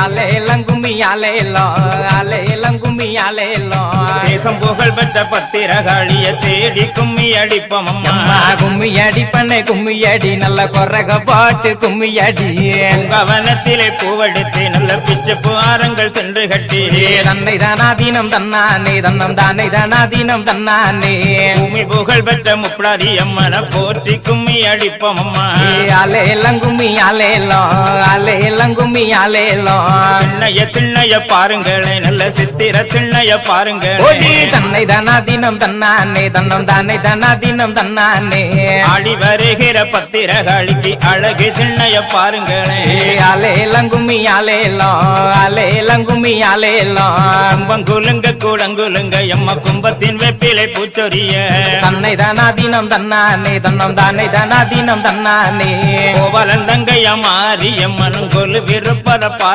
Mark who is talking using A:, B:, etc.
A: அலேலம் கும்மி அலேலம்
B: தேசம் புகழ் பெற்ற பத்திரகாளிய தேடி கும்மி அடிப்போம் அம்மா
A: கும்மி அடிப்பண்ணே கும்மி அடி நல்ல கொரக பாட்டு கும்மி அடி
B: கவனத்திலே பூவெடுத்து நல்ல பிச்சு புகாரங்கள் சென்று கட்டி
A: தன்னை தானாதீனம் தன்னானே தன்னம் தானே தானாதீனம் தன்னானே
B: பூமி புகழ் பெற்ற முப்படாதி அம்மனை போற்றி கும்மி அடிப்போம் அம்மா
A: அலேலம் கும்மி அலேலம் கும்மி அலேலம்
B: திண்ணைய பாருங்களே நல்ல சித்திர திண்ணைய பாருங்களே
A: தன்னை தானாதீனம் தன்னானே தன்னம் தானே தானாதீனம் தன்னானே
B: ஆடி வருகிற பத்திரகாளிக்கு அழகு திண்ணைய பாருங்களே
A: அலேலம் கும்மி அலேலம் கும்மி அலேலம்
B: கும்பங்குலுங்க கூடங்குலுங்க எம்ம கும்பத்தின் வெப்பிலை பூச்சொரிய
A: தன்னை தானாதீனம் தன்னானே தன்னம் தானே தானாதீனம் தன்னானே
B: கோவலந்தங்கைய மாறி எம்மனும் கொலு விருப்பத